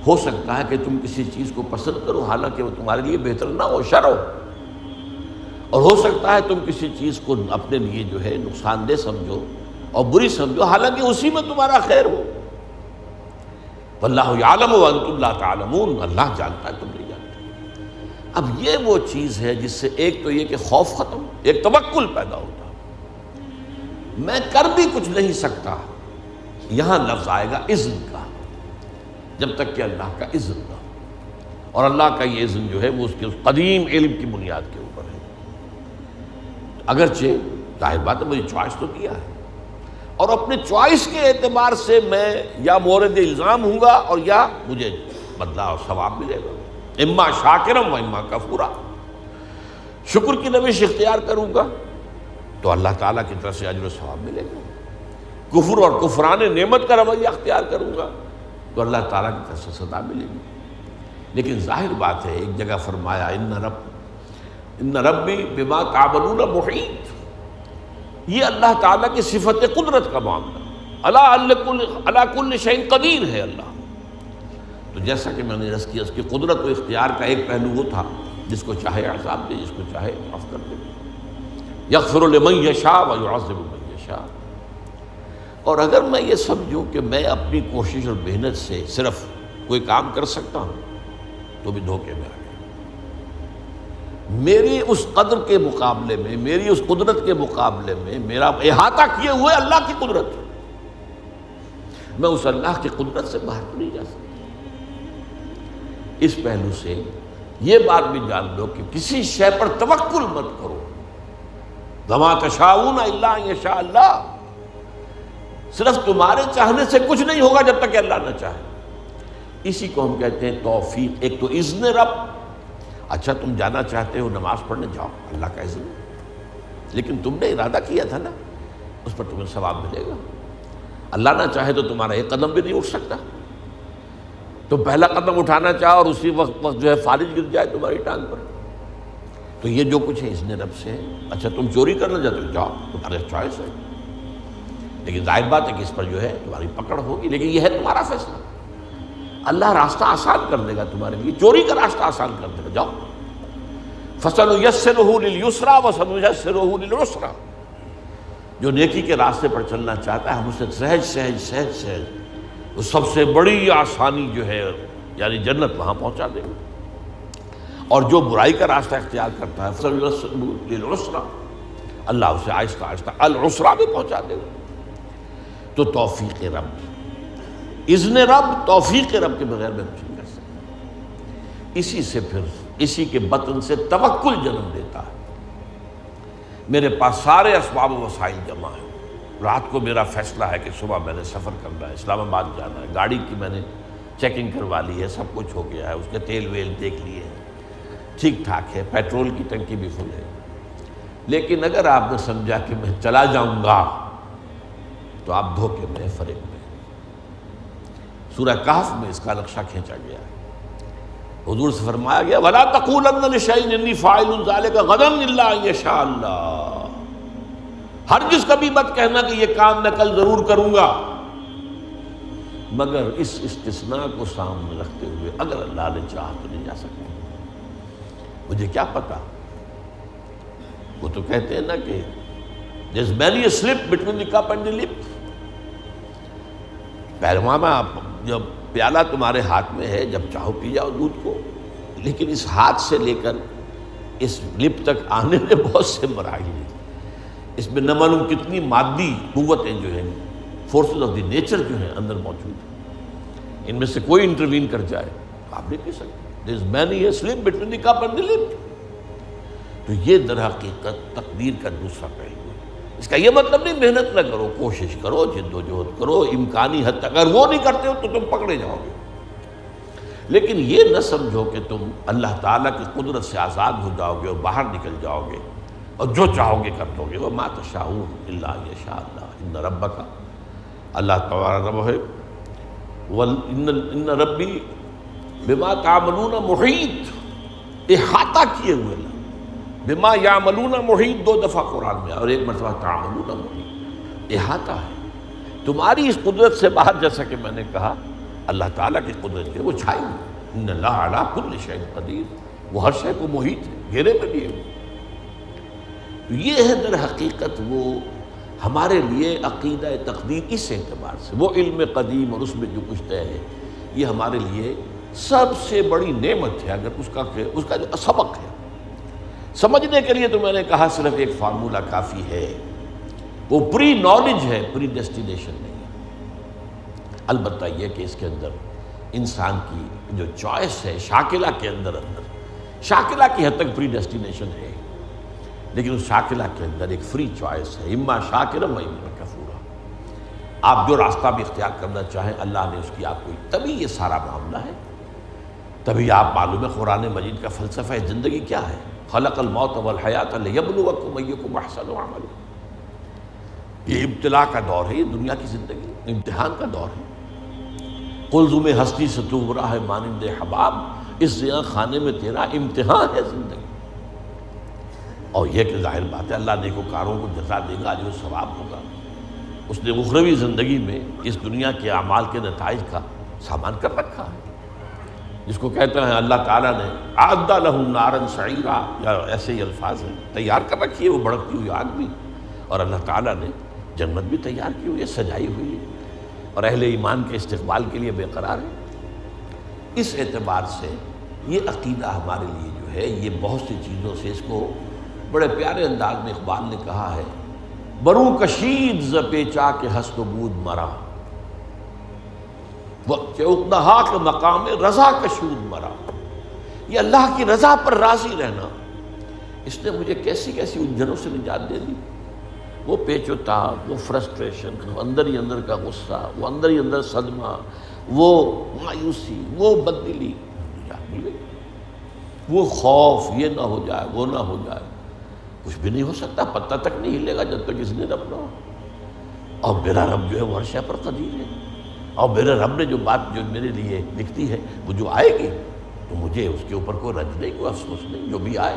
ہو سکتا ہے کہ تم کسی چیز کو پسند کرو حالانکہ وہ تمہارے لیے بہتر نہ ہو، شر ہو، اور ہو سکتا ہے تم کسی چیز کو اپنے لیے جو ہے نقصان دہ سمجھو اور بری سمجھو حالانکہ اسی میں تمہارا خیر ہو۔ واللہ یعلم وانتم لا تعلمون، اللہ جانتا ہے تم نہیں جانتے۔ اب یہ وہ چیز ہے جس سے ایک تو یہ کہ خوف ختم، ایک توکل پیدا ہوتا ہے، میں کر بھی کچھ نہیں سکتا، یہاں لفظ آئے گا اذن کا، جب تک کہ اللہ کا اذن نہ ہو، اور اللہ کا یہ اذن جو ہے وہ اس کے قدیم علم کی بنیاد کے اوپر ہے۔ اگرچہ ظاہر بات ہے مجھے چوائس تو کیا ہے، اور اپنے چوائس کے اعتبار سے میں یا مورد الزام ہوں گا اور یا مجھے بدلہ اور ثواب ملے گا، اما شاکرم و اما کفورا۔ شکر کی روش اختیار کروں گا تو اللہ تعالیٰ کی طرف سے اجر و ثواب ملے گا، کفر اور کفران نعمت کا رویہ اختیار کروں گا تو اللہ تعالیٰ کی طرف سے سزا ملے گی۔ لیکن ظاہر بات ہے ایک جگہ فرمایا ان ربی بما تعملون محیط، یہ اللہ تعالیٰ کی صفت قدرت کا معاملہ، علی کل شیء قدیر ہے اللہ۔ تو جیسا کہ میں نے عرض کیا اس کی قدرت و اختیار کا ایک پہلو وہ تھا جس کو چاہے عذاب دے، جس کو چاہے معاف کر دے، یغفر لمن یشاء و یعذب من یشاء۔ اور اگر میں یہ سمجھوں کہ میں اپنی کوشش اور محنت سے صرف کوئی کام کر سکتا ہوں تو بھی دھوکے میں آ گیا۔ میری اس قدر کے مقابلے میں، میری اس قدرت کے مقابلے میں میرا احاطہ کیے ہوئے اللہ کی قدرت ہے، میں اس اللہ کی قدرت سے باہر نہیں جا سکتا۔ اس پہلو سے یہ بات بھی جان لو کہ کسی شے پر توکل مت کرو، وما تشاءون الا ان یشاء اللہ، صرف تمہارے چاہنے سے کچھ نہیں ہوگا جب تک کہ اللہ نہ چاہے۔ اسی کو ہم کہتے ہیں توفیق۔ ایک تو اذن رب، اچھا تم جانا چاہتے ہو نماز پڑھنے جاؤ، اللہ کا اذن، لیکن تم نے ارادہ کیا تھا نا، اس پر تمہیں ثواب ملے گا۔ اللہ نہ چاہے تو تمہارا ایک قدم بھی نہیں اٹھ سکتا، تم پہلا قدم اٹھانا چاہو اور اسی وقت جو ہے فالج گر جائے تمہاری ٹانگ پر، تو یہ جو کچھ ہے اذن رب سے ہے۔ اچھا تم چوری کرنا چاہتے ہو جاؤ، تمہارے چوائس ہے، لیکن ظاہر بات ہے کہ اس پر جو ہے تمہاری پکڑ ہوگی، لیکن یہ ہے تمہارا فیصلہ۔ اللہ راستہ آسان کر دے گا تمہارے لیے، چوری کا راستہ آسان کر دے گا، جاؤ۔ فَسَنُيَسِّرُهُ لِلْيُسْرَىٰ وَسَنُيَسِّرُهُ لِلْعُسْرَىٰ، جو نیکی کے راستے پر چلنا چاہتا ہے ہم اسے سہج سہج سہج سہج وہ سب سے بڑی آسانی جو ہے یعنی جنت وہاں پہنچا دے گا، اور جو برائی کا راستہ اختیار کرتا ہے فَسَنُيَسِّرُهُ لِلْعُسْرَىٰ، اللہ اسے آہستہ آہستہ العسرا بھی پہنچا دے گا۔ تو توفیق رب، اذن رب، توفیق رب کے بغیر میں کچھ نہیں کر سکتا۔ اسی سے پھر اسی کے بطن سے توکل جنم دیتا ہے۔ میرے پاس سارے اسباب و وسائل جمع ہیں، رات کو میرا فیصلہ ہے کہ صبح میں نے سفر کرنا ہے، اسلام آباد جانا ہے، گاڑی کی میں نے چیکنگ کروا لی ہے، سب کچھ ہو گیا ہے، اس کے تیل ویل دیکھ لیے ہیں، ٹھیک ٹھاک ہے، پیٹرول کی ٹنکی بھی فل ہے، لیکن اگر آپ نے سمجھا کہ میں چلا جاؤں گا تو آپ دھوکے میں، فریب میں۔ سورہ کہف میں اس کا نقشہ کھینچا گیا ہے، حضور سے فرمایا گیا وَلَا تَقُولَنَّ لِشَيْءٍ إِنِّي فَاعِلٌ ذَلِكَ غَدًا إِلَّا أَن يَشَاءَ اللَّهُ، ہرگز کبھی مت کہنا کہ یہ کام میں کل ضرور کروں گا، مگر اس استثناء کو سامنے رکھتے ہوئے اگر اللہ نے چاہا تو نہیں جا سکتے۔ مجھے کیا پتا، وہ تو کہتے ہیں نا کہ there's many a slip between the cup and the lip۔ پہلوانا جب پیالہ تمہارے ہاتھ میں ہے، جب چاہو پی جاؤ دودھ کو، لیکن اس ہاتھ سے لے کر اس لپ تک آنے میں بہت سے مراحل ہیں، اس میں نہ معلوم کتنی مادی قوتیں جو ہیں، فورسز آف دی نیچر جو ہیں اندر موجود ہیں، ان میں سے کوئی انٹروین کر جائے آپ نہیں پی سکتے۔ there is many a slip between the cup and the lip۔ تو یہ در حقیقت تقدیر کا دوسرا پہلو ہے۔ اس کا یہ مطلب نہیں محنت نہ کرو، کوشش کرو، جد و جہد کرو، امکانی حد تک، اگر وہ نہیں کرتے ہو تو تم پکڑے جاؤ گے، لیکن یہ نہ سمجھو کہ تم اللہ تعالیٰ کی قدرت سے آزاد ہو جاؤ گے اور باہر نکل جاؤ گے اور جو چاہو گے کر دو گے۔ وَمَا تَشَاءُونَ إِلَّا أَن يَشَاءَ اللَّهُ إِنَّ رَبَّكَ، اللہ تعالیٰ رب ہے، إِنَّ رَبِّي بِمَا تَعْمَلُونَ مُحِيطٌ، احاطہ کیے ہوئے اللہ، بما یعملون محیط دو دفعہ قرآن میں، اور ایک مرتبہ تعملون محیط، احاطہ ہے تمہاری اس قدرت سے باہر۔ جیسا کہ میں نے کہا اللہ تعالیٰ کی قدرت ہے وہ چھائی ہوئی، ان اللہ علی کل شیء قدیر، وہ ہر شے کو محیط ہے، گھیرے میں لیے ہوئے۔ تو یہ ہے در حقیقت وہ ہمارے لیے عقیدہ تقدیر، اس اعتبار سے وہ علم قدیم اور اس میں جو کچھ طے ہے یہ ہمارے لیے سب سے بڑی نعمت ہے۔ اگر اس کا جو سبق ہے سمجھنے کے لیے تو میں نے کہا صرف ایک فارمولہ کافی ہے، وہ پری نالج ہے، پری ڈیسٹینیشن نہیں ہے۔ البتہ یہ کہ اس کے اندر انسان کی جو چوائس ہے شاکلہ کے اندر شاکلہ کی حد تک پری ڈیسٹینیشن ہے، لیکن اس شاکلہ کے اندر ایک فری چوائس ہے، اما شاکرا و اما کفورا۔ آپ جو راستہ بھی اختیار کرنا چاہیں اللہ نے اس کی آپ کو، تبھی یہ سارا معاملہ ہے، تبھی آپ معلوم ہے قرآن مجید کا فلسفہ زندگی کیا ہے، خلق الموت والحیات لیبلوکم ایکم احسن عملا۔ یہ ابتلا کا دور ہے، یہ دنیا کی زندگی امتحان کا دور ہے۔ قلزم ہستی سے تو گمراہ ہے مانند حباب، اس زیاں خانے میں تیرا امتحان ہے زندگی۔ اور یہ کہ ظاہر بات ہے اللہ نیکوکاروں کو جزا دے گا، اجر و ثواب ہوگا۔ اس نے اخروی زندگی میں اس دنیا کے اعمال کے نتائج کا سامان کر رکھا ہے، جس کو کہتے ہیں اللہ تعالیٰ نے اعد لہم نارا سعیرا، یا ایسے ہی الفاظ ہیں، تیار کر رکھی ہے وہ بھڑکتی ہوئی آگ بھی، اور اللہ تعالیٰ نے جنت بھی تیار کی ہوئی ہے، سجائی ہوئی ہے، اور اہل ایمان کے استقبال کے لیے بے قرار ہے۔ اس اعتبار سے یہ عقیدہ ہمارے لیے جو ہے یہ بہت سی چیزوں سے، اس کو بڑے پیارے انداز میں اقبال نے کہا ہے، برو کشید ز پیچا کے ہست و بود مرا، چوکدہا کے مقام رضا کشود مرا۔ یہ اللہ کی رضا پر راضی رہنا، اس نے مجھے کیسی کیسی الجھنوں سے نجات دے دی۔ وہ پیچ و تاب، وہ فرسٹریشن، وہ اندر ہی اندر کا غصہ، وہ اندر ہی اندر صدمہ، وہ مایوسی، وہ بددلی، نجات مل گئی۔ وہ خوف، یہ نہ ہو جائے، وہ نہ ہو جائے، کچھ بھی نہیں ہو سکتا، پتہ تک نہیں ہلے گا جب تک اس نے رب نہ ہو۔ اور میرا رب جو ہے وہ ہر شے پر قدیر ہے، اور میرے رب نے جو بات جو میرے لیے لکھتی ہے وہ جو آئے گی تو مجھے اس کے اوپر کوئی رنج نہیں، کوئی افسوس نہیں، جو بھی آئے